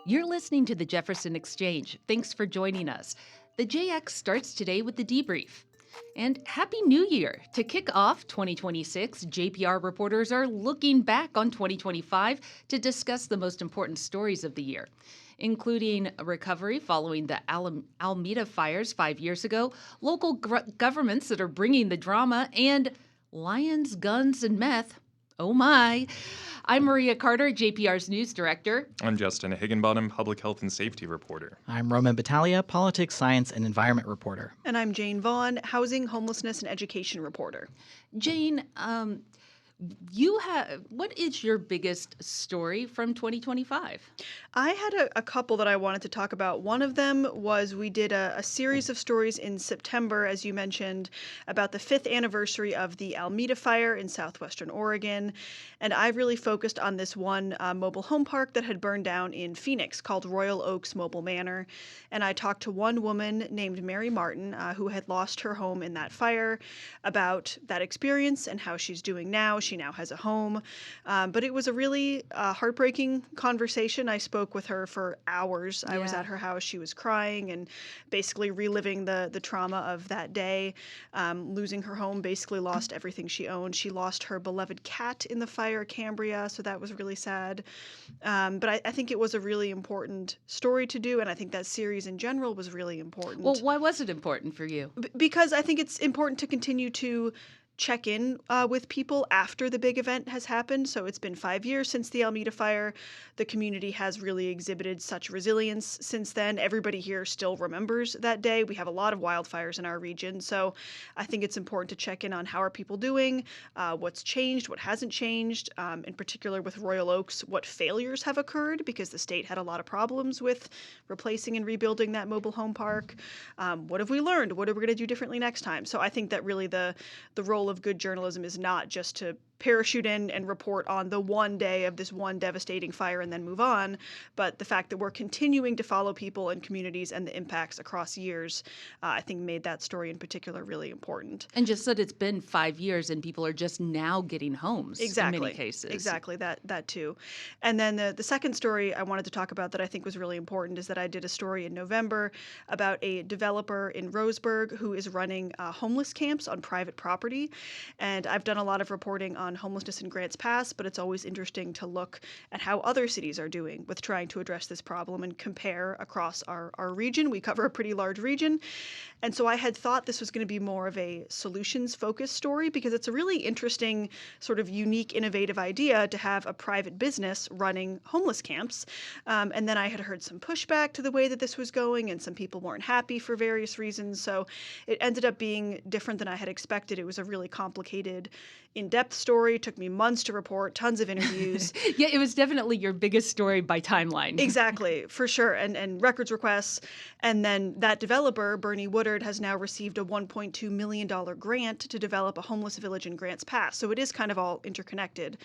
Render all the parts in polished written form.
You're listening to the Jefferson Exchange. Thanks for joining us. The JX starts today with the debrief. And Happy New Year! To kick off 2026, JPR reporters are looking back on 2025 to discuss the most important stories of the year, including a recovery following the Alameda fires 5 years ago, local governments that are bringing the drama, and lions, guns, and meth. Oh my! I'm Maria Carter, JPR's news director. I'm Justin Higginbottom, public health and safety reporter. I'm Roman Battaglia, politics, science, and environment reporter. And I'm Jane Vaughn, housing, homelessness, and education reporter. Jane, what is your biggest story from 2025? I had a couple that I wanted to talk about. One of them was we did a series of stories in September, as you mentioned, about the 5th anniversary of the Alameda fire in southwestern Oregon. And I really focused on this one mobile home park that had burned down in Phoenix called Royal Oaks Mobile Manor. And I talked to one woman named Mary Martin who had lost her home in that fire about that experience and how she's doing now. She now has a home. But it was a really heartbreaking conversation. I spoke with her for hours. I was at her house. She was crying and basically reliving the trauma of that day. Losing her home, basically lost everything she owned. She lost her beloved cat in the fire, Cambria, so that was really sad. But I think it was a really important story to do, and I think that series in general was really important. Well, why was it important for you? Because I think it's important to continue to check in with people after the big event has happened. So it's been 5 years since the Alameda fire. The community has really exhibited such resilience since then. Everybody here still remembers that day. We have a lot of wildfires in our region. So I think it's important to check in on how are people doing, what's changed, what hasn't changed, in particular with Royal Oaks, what failures have occurred because the state had a lot of problems with replacing and rebuilding that mobile home park. What have we learned? What are we going to do differently next time? So I think that really the role of good journalism is not just to parachute in and report on the one day of this one devastating fire and then move on, but the fact that we're continuing to follow people and communities and the impacts across years, I think made that story in particular really important. And just that it's been 5 years and people are just now getting homes in many cases. Exactly, that too. And then the second story I wanted to talk about that I think was really important is that I did a story in November about a developer in Roseburg who is running homeless camps on private property. And I've done a lot of reporting on homelessness in Grants Pass, but it's always interesting to look at how other cities are doing with trying to address this problem and compare across our region. We cover a pretty large region. And so I had thought this was going to be more of a solutions-focused story because it's a really interesting, sort of unique, innovative idea to have a private business running homeless camps. And then I had heard some pushback to the way that this was going, and some people weren't happy for various reasons. So it ended up being different than I had expected. It was a really complicated, in-depth story. It took me months to report, tons of interviews. Yeah, it was definitely your biggest story by timeline. Exactly, for sure, and records requests. And then that developer, Bernie Woodard, has now received a $1.2 million grant to develop a homeless village in Grants Pass. So it is kind of all interconnected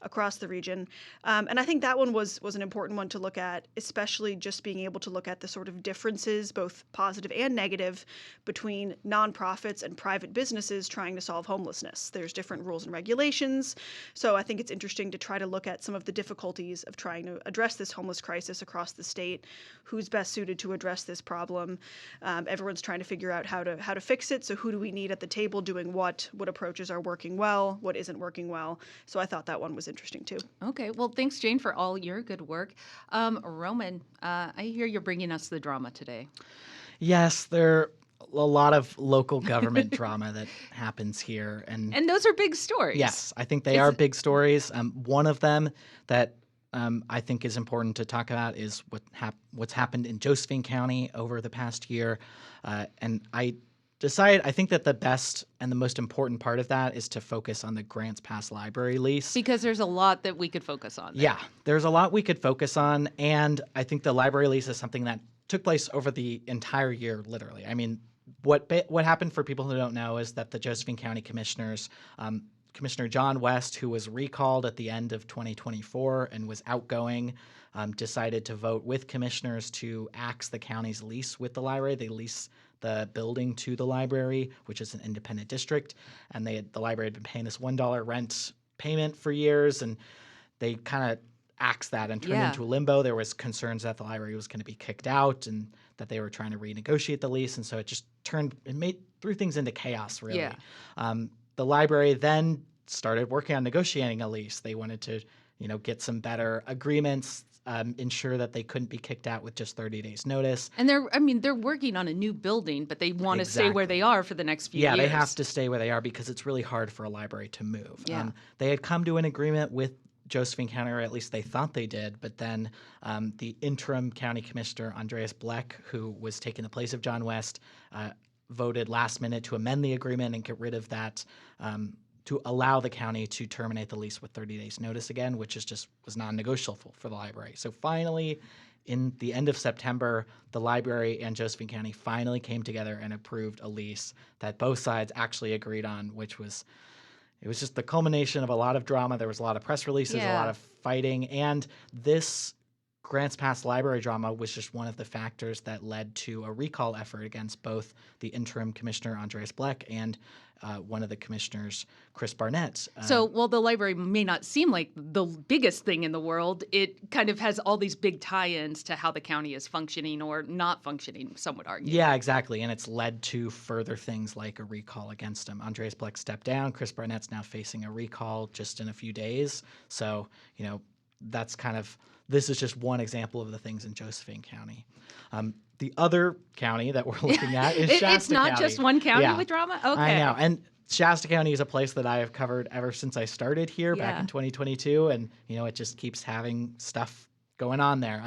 across the region. And I think that one was an important one to look at, especially just being able to look at the sort of differences, both positive and negative, between nonprofits and private businesses trying to solve homelessness. There's different rules and regulations. So I think it's interesting to try to look at some of the difficulties of trying to address this homeless crisis across the state. Who's best suited to address this problem? Everyone's trying to figure out how to fix it. So who do we need at the table doing what? What approaches are working well? What isn't working well? So I thought that one was interesting too. Okay, well, thanks, Jane, for all your good work. Roman, I hear you're bringing us the drama today. Yes, there are a lot of local government drama that happens here. And those are big stories. Yes, I think they are big stories. One of them that I think is important to talk about is what's happened in Josephine County over the past year. And I think that the best and the most important part of that is to focus on the Grants Pass library lease. Because there's a lot that we could focus on there. Yeah, there's a lot we could focus on. And I think the library lease is something that took place over the entire year, literally. I mean, what happened, for people who don't know, is that the Josephine County commissioners, Commissioner John West, who was recalled at the end of 2024 and was outgoing, decided to vote with commissioners to axe the county's lease with the library. They lease the building to the library, which is an independent district, and the library had been paying this $1 rent payment for years, and they kind of axed that and turned Yeah. into a limbo. There was concerns that the library was going to be kicked out and that they were trying to renegotiate the lease, and so it just threw things into chaos, really. Yeah. The library then started working on negotiating a lease. They wanted to, get some better agreements, ensure that they couldn't be kicked out with just 30 days notice. And they're working on a new building, but they want to stay where Exactly. they are for the next few Yeah, years. they have to stay where they are because it's really hard for a library to move. Yeah. They had come to an agreement with Josephine County, or at least they thought they did, but then the interim county commissioner, Andreas Bleck, who was taking the place of John West, voted last minute to amend the agreement and get rid of that, to allow the county to terminate the lease with 30 days notice again, which was non-negotiable for the library. So finally, in the end of September, the library and Josephine County finally came together and approved a lease that both sides actually agreed on, it was just the culmination of a lot of drama. There was a lot of press releases, a lot of fighting, and this Grants Pass library drama was just one of the factors that led to a recall effort against both the interim commissioner, Andreas Bleck, and one of the commissioners, Chris Barnett. So while the library may not seem like the biggest thing in the world, it kind of has all these big tie-ins to how the county is functioning or not functioning, some would argue. Yeah, exactly. And it's led to further things like a recall against him. Andreas Bleck stepped down. Chris Barnett's now facing a recall just in a few days. So, this is just one example of the things in Josephine County. The other county that we're looking at is Shasta County. It's not just one county with drama? Okay. I know. And Shasta County is a place that I have covered ever since I started here back in 2022. And, it just keeps having stuff going on there.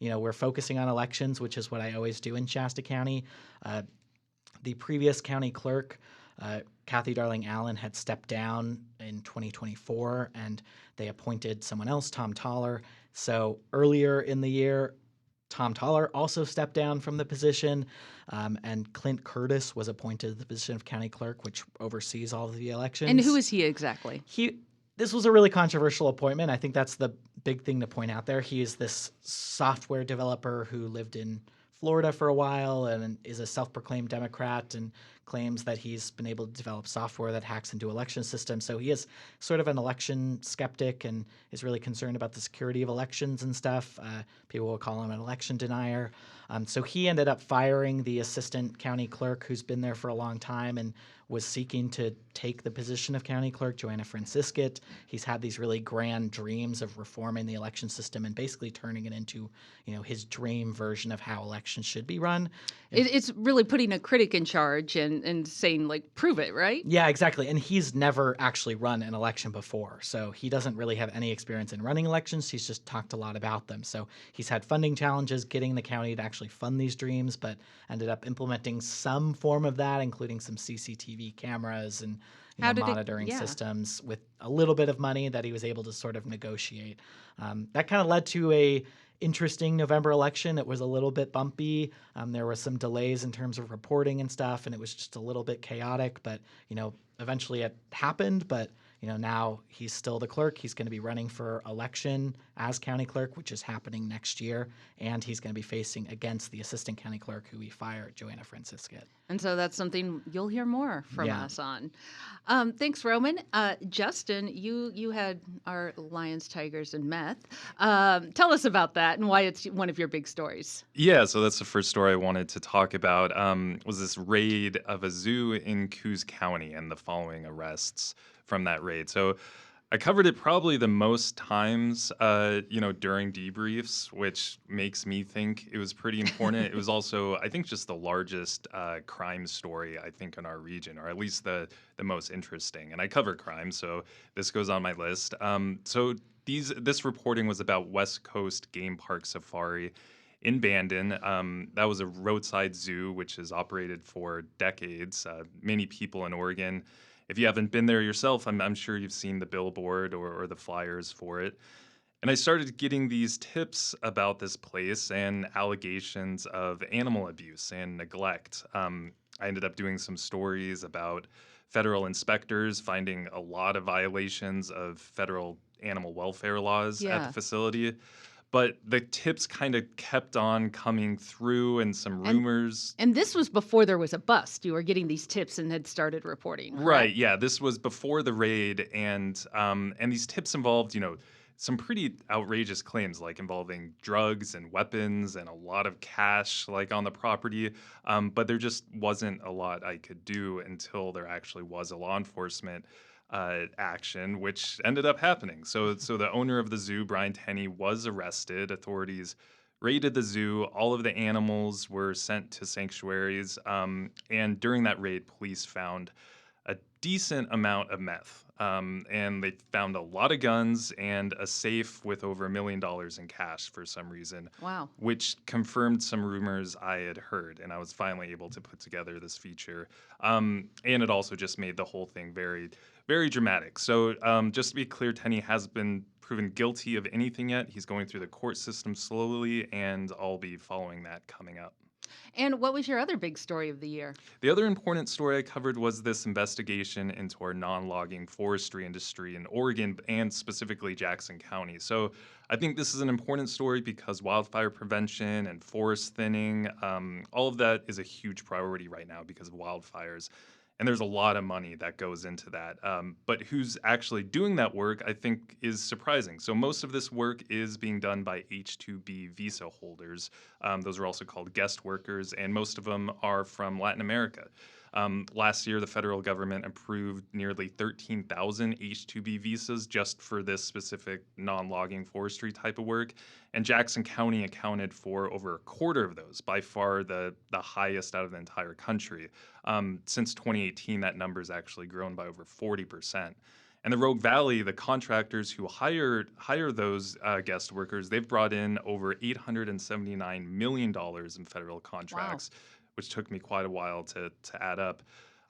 We're focusing on elections, which is what I always do in Shasta County. The previous county clerk, Kathy Darling Allen, had stepped down in 2024, and they appointed someone else, Tom Toller. So earlier in the year, Tom Toller also stepped down from the position, and Clint Curtis was appointed to the position of county clerk, which oversees all of the elections. And who is he exactly? This was a really controversial appointment. I think that's the big thing to point out there. He is this software developer who lived in Florida for a while and is a self-proclaimed Democrat and claims that he's been able to develop software that hacks into election systems. So he is sort of an election skeptic and is really concerned about the security of elections and stuff. People will call him an election denier. So he ended up firing the assistant county clerk who's been there for a long time and was seeking to take the position of county clerk, Joanna Franciscat. He's had these really grand dreams of reforming the election system and basically turning it into, his dream version of how elections should be run. It's really putting a critic in charge and saying, prove it, right? Yeah, exactly. And he's never actually run an election before. So he doesn't really have any experience in running elections. He's just talked a lot about them. So he's had funding challenges getting the county to actually fund these dreams, but ended up implementing some form of that, including some CCTV cameras and monitoring systems with a little bit of money that he was able to sort of negotiate. That kind of led to a interesting November election. It was a little bit bumpy. There were some delays in terms of reporting and stuff, and it was just a little bit chaotic. But, eventually it happened. But, now he's still the clerk. He's going to be running for election as county clerk, which is happening next year. And he's going to be facing against the assistant county clerk who he fired, Joanna Franciscat. And so that's something you'll hear more from us on. Thanks, Roman. Justin, you had our lions, tigers, and meth. Tell us about that and why it's one of your big stories. Yeah, so that's the first story I wanted to talk about, was this raid of a zoo in Coos County and the following arrests from that raid. So I covered it probably the most times, during debriefs, which makes me think it was pretty important. It was also, I think, just the largest crime story, I think, in our region, or at least the most interesting. And I cover crime, so this goes on my list. So this reporting was about West Coast Game Park Safari in Bandon. That was a roadside zoo, which has operated for decades. Many people in Oregon. If you haven't been there yourself, I'm sure you've seen the billboard or the flyers for it. And I started getting these tips about this place and allegations of animal abuse and neglect. I ended up doing some stories about federal inspectors finding a lot of violations of federal animal welfare laws at the facility. But the tips kind of kept on coming through and some rumors. And this was before there was a bust. You were getting these tips and had started reporting. Right. Yeah. This was before the raid. And these tips involved, some pretty outrageous claims, like involving drugs and weapons and a lot of cash, like on the property. But there just wasn't a lot I could do until there actually was a law enforcement action, which ended up happening. So the owner of the zoo, Brian Tenney, was arrested. Authorities raided the zoo. All of the animals were sent to sanctuaries. And during that raid, police found a decent amount of meth. And they found a lot of guns and a safe with over $1 million in cash for some reason, Wow. which confirmed some rumors I had heard. And I was finally able to put together this feature. And it also just made the whole thing very, very dramatic. So just to be clear, Tenney has been proven guilty of anything yet. He's going through the court system slowly, and I'll be following that coming up. And what was your other big story of the year? The other important story I covered was this investigation into our non-logging forestry industry in Oregon and specifically Jackson County. So I think this is an important story because wildfire prevention and forest thinning, all of that is a huge priority right now because of wildfires. And there's a lot of money that goes into that. But who's actually doing that work, I think, is surprising. So most of this work is being done by H-2B visa holders. Those are also called guest workers, and most of them are from Latin America. Last year, the federal government approved nearly 13,000 H-2B visas just for this specific non-logging forestry type of work. And Jackson County accounted for over a quarter of those, by far the highest out of the entire country. Since 2018, that number has actually grown by over 40%. And the Rogue Valley, the contractors who hire those guest workers, they've brought in over $879 million in federal contracts, which took me quite a while to add up.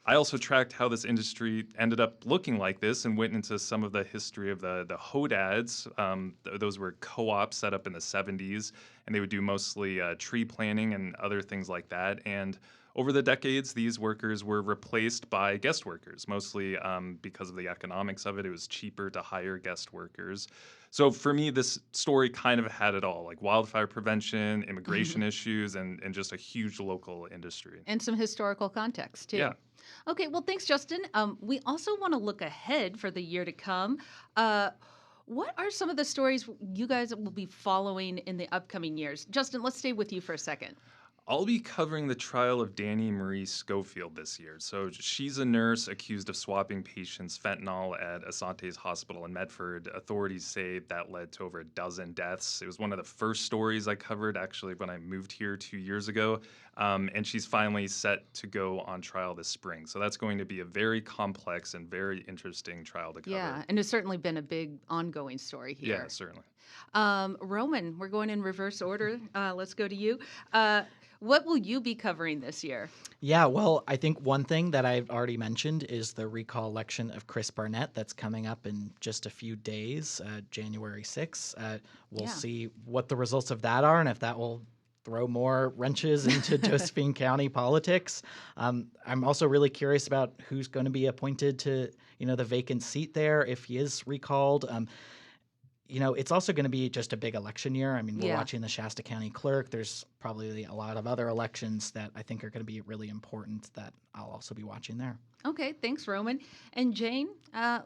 I also tracked how this industry ended up looking like this and went into some of the history of the hodads. Those were co-ops set up in the 70s, and they would do mostly tree planting and other things like that. And over the decades, these workers were replaced by guest workers, mostly because of the economics of it. It was cheaper to hire guest workers. So for me, this story kind of had it all, like wildfire prevention, immigration issues, and just a huge local industry. And some historical context, too. Yeah. Okay, well, thanks, Justin. We also want to look ahead for the year to come. What are some of the stories you guys will be following in the upcoming years? Justin, let's stay with you for a second. I'll be covering the trial of Danny Marie Schofield this year. So she's a nurse accused of swapping patients fentanyl at Asante's Hospital in Medford. Authorities say that led to over a dozen deaths. It was one of the first stories I covered, actually, when I moved here 2 years ago. And she's finally set to go on trial this spring. So that's going to be a very complex and very interesting trial to cover. Yeah, and it's certainly been a big ongoing story here. Yeah, certainly. Roman, we're going in reverse order. Let's go to you. What will you be covering this year? Yeah, well, I think one thing that I've already mentioned is the recall election of Chris Barnett that's coming up in just a few days, January 6th. We'll see what the results of that are and if that will throw more wrenches into Josephine County politics. I'm also really curious about who's going to be appointed to, the vacant seat there if he is recalled. It's also going to be just a big election year. I mean, we're watching the Shasta County clerk. There's probably a lot of other elections that I think are going to be really important that I'll also be watching there. Okay, thanks, Roman. And Jane,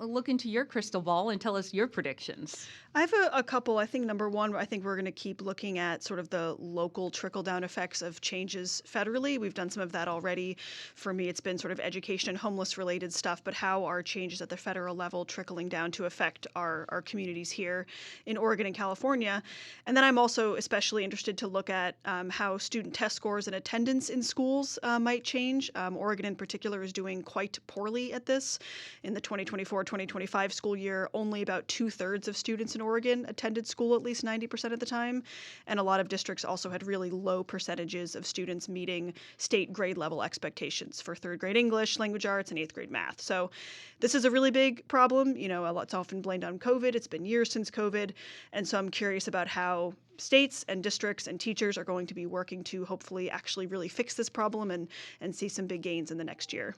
look into your crystal ball and tell us your predictions. I have a couple. I think number one, I think we're going to keep looking at sort of the local trickle-down effects of changes federally. We've done some of that already. For me, it's been sort of education and homeless-related stuff, but how are changes at the federal level trickling down to affect our communities here in Oregon and California? And then I'm also especially interested to look at how student test scores and attendance in schools might change. Oregon in particular is doing quite poorly at this. In the 2024-2025 school year, only about 2/3 of students in Oregon attended school at least 90% of the time. And a lot of districts also had really low percentages of students meeting state grade level expectations for 3rd grade English, language arts, and 8th grade math. So this is a really big problem. It's often blamed on COVID. It's been years since COVID. And so I'm curious about how states and districts and teachers are going to be working to hopefully actually really fix this problem and see some big gains in the next year.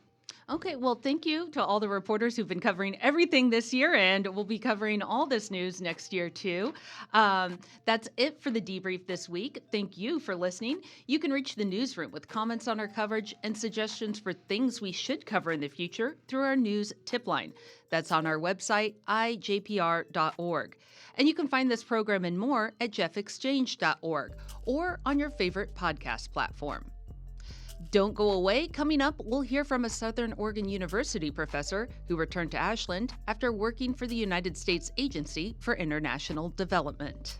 Okay, well, thank you to all the reporters who've been covering everything this year, and we'll be covering all this news next year, too. That's it for the debrief this week. Thank you for listening. You can reach the newsroom with comments on our coverage and suggestions for things we should cover in the future through our news tip line. That's on our website, ijpr.org. And you can find this program and more at jeffexchange.org or on your favorite podcast platform. Don't go away. Coming up, we'll hear from a Southern Oregon University professor who returned to Ashland after working for the United States Agency for International Development.